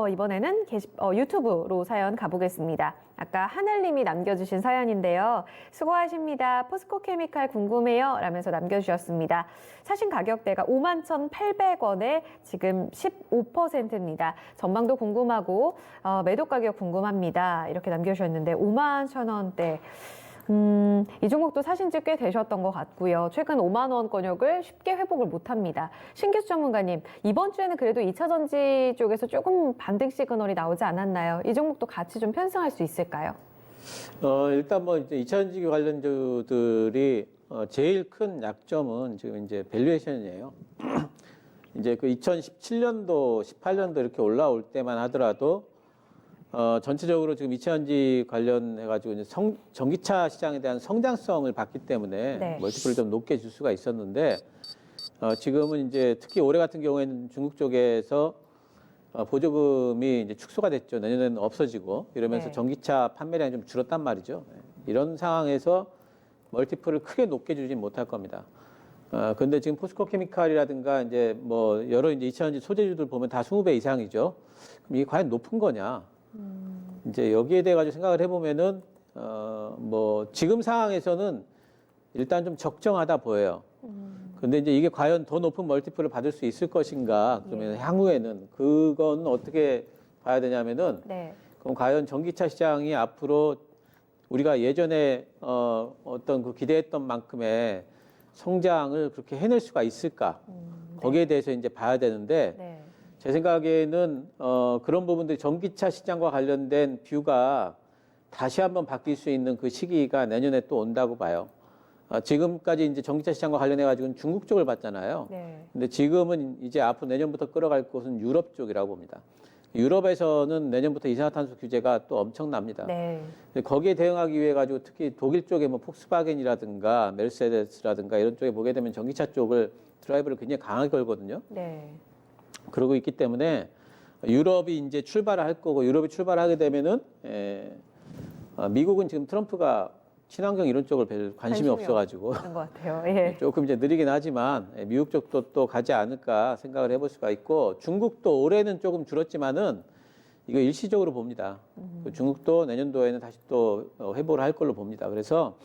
이번에는 유튜브로 사연 가보겠습니다. 아까 하늘님이 남겨주신 사연인데요. 수고하십니다. 포스코케미칼 궁금해요. 라면서 남겨주셨습니다. 사신 가격대가 51,800원에 지금 15%입니다. 전망도 궁금하고 매도 가격 궁금합니다. 이렇게 남겨주셨는데 51,000원대. 이 종목도 사신 지 꽤 되셨던 것 같고요. 최근 5만 원권역을 쉽게 회복을 못합니다. 신기수 전문가님, 이번 주에는 그래도 2차 전지 쪽에서 조금 반등 시그널이 나오지 않았나요? 이 종목도 같이 좀 편승할 수 있을까요? 일단 뭐 이제 2차 전지 관련주들이 제일 큰 약점은 지금 이제 밸류에이션이에요. 이제 그 2017년도, 18년도 이렇게 올라올 때만 하더라도 전체적으로 지금 2차 전지 관련해가지고 이제 전기차 시장에 대한 성장성을 봤기 때문에 네. 멀티플을 좀 높게 줄 수가 있었는데, 지금은 이제 특히 올해 같은 경우에는 중국 쪽에서 보조금이 이제 축소가 됐죠. 내년에는 없어지고 이러면서 네. 전기차 판매량이 좀 줄었단 말이죠. 이런 상황에서 멀티플을 크게 높게 주진 못할 겁니다. 근데 지금 포스코 케미칼이라든가 이제 뭐 여러 이제 2차 전지 소재주들 보면 다 20배 이상이죠. 그럼 이게 과연 높은 거냐? 이제 여기에 대해 가지고 생각을 해보면은 뭐 지금 상황에서는 일단 좀 적정하다 보여요. 근데 이제 이게 과연 더 높은 멀티플을 받을 수 있을 것인가? 그러면 향후에는 그건 어떻게 봐야 되냐면은 그럼 과연 전기차 시장이 앞으로 우리가 예전에 어떤 그 기대했던 만큼의 성장을 그렇게 해낼 수가 있을까? 거기에 대해서 이제 봐야 되는데 제 생각에는 그런 부분들이 전기차 시장과 관련된 뷰가 다시 한번 바뀔 수 있는 그 시기가 내년에 또 온다고 봐요. 지금까지 이제 전기차 시장과 관련해 가지고는 중국 쪽을 봤잖아요. 근데 지금은 이제 앞으로 내년부터 끌어갈 곳은 유럽 쪽이라고 봅니다. 유럽에서는 내년부터 이산화탄소 규제가 또 엄청납니다. 거기에 대응하기 위해 가지고 특히 독일 쪽에 뭐 폭스바겐이라든가 메르세데스라든가 이런 쪽에 보게 되면 전기차 쪽을 드라이브를 굉장히 강하게 걸거든요. 그러고 있기 때문에 유럽이 이제 출발을 할 거고, 유럽이 출발하게 되면은 미국은 지금 트럼프가 친환경 이런 쪽을 별 관심이 없어가지고 것 같아요. 조금 이제 느리긴 하지만 미국 쪽도 또 가지 않을까 생각을 해볼 수가 있고, 중국도 올해는 조금 줄었지만은 이거 일시적으로 봅니다. 중국도 내년도에는 다시 또 회복을 할 걸로 봅니다. 그래서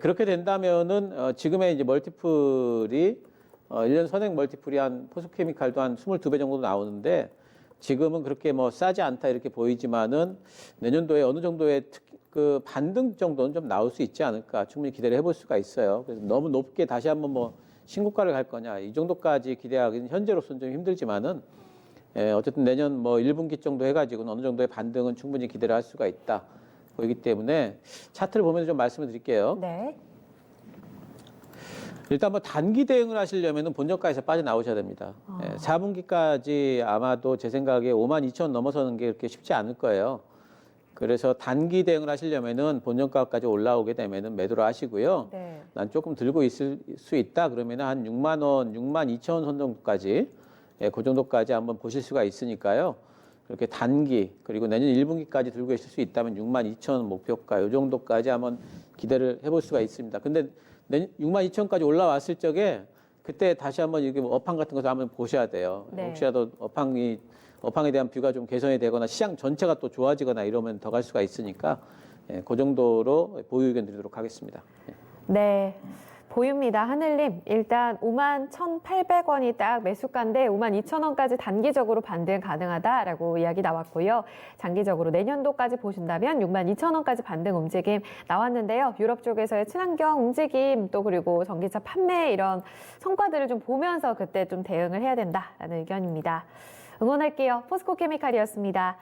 그렇게 된다면은 지금의 이제 멀티플이 1년 선행 멀티플이 한 포스코케미칼도 한 22배 정도 나오는데, 지금은 그렇게 뭐 싸지 않다 이렇게 보이지만은 내년도에 어느 정도의 그 반등 정도는 좀 나올 수 있지 않을까 충분히 기대를 해볼 수가 있어요. 그래서 너무 높게 다시 한번 뭐 신고가를 갈 거냐 이 정도까지 기대하기는 현재로서는 좀 힘들지만은 어쨌든 내년 뭐 1분기 정도 해가지고는 어느 정도의 반등은 충분히 기대를 할 수가 있다 보이기 때문에 차트를 보면서 좀 말씀을 드릴게요. 일단 뭐 단기 대응을 하시려면은 본전가에서 빠져나오셔야 됩니다. 4분기까지 아마도 제 생각에 52,000원 넘어서는 게 그렇게 쉽지 않을 거예요. 그래서 단기 대응을 하시려면은 본전가까지 올라오게 되면은 매도를 하시고요. 난 조금 들고 있을 수 있다 그러면은 한 6만 원, 62,000원 선 정도까지, 그 정도까지 한번 보실 수가 있으니까요. 그렇게 단기 그리고 내년 1분기까지 들고 있을 수 있다면 62,000원 목표가 이 정도까지 한번 기대를 해볼 수가 있습니다. 근데 62,000원까지 올라왔을 적에 그때 다시 한번 이렇게 뭐 업황 같은 것을 한번 보셔야 돼요. 혹시라도 업황에 대한 뷰가 좀 개선이 되거나 시장 전체가 또 좋아지거나 이러면 더 갈 수가 있으니까 그 정도로 보유 의견 드리도록 하겠습니다. 보유입니다. 하늘님, 일단 51,800원이 딱 매수가인데 52,000원까지 단기적으로 반등 가능하다라고 이야기 나왔고요. 장기적으로 내년도까지 보신다면 62,000원까지 반등 움직임 나왔는데요. 유럽 쪽에서의 친환경 움직임 또 그리고 전기차 판매 이런 성과들을 좀 보면서 그때 좀 대응을 해야 된다라는 의견입니다. 응원할게요. 포스코케미칼이었습니다.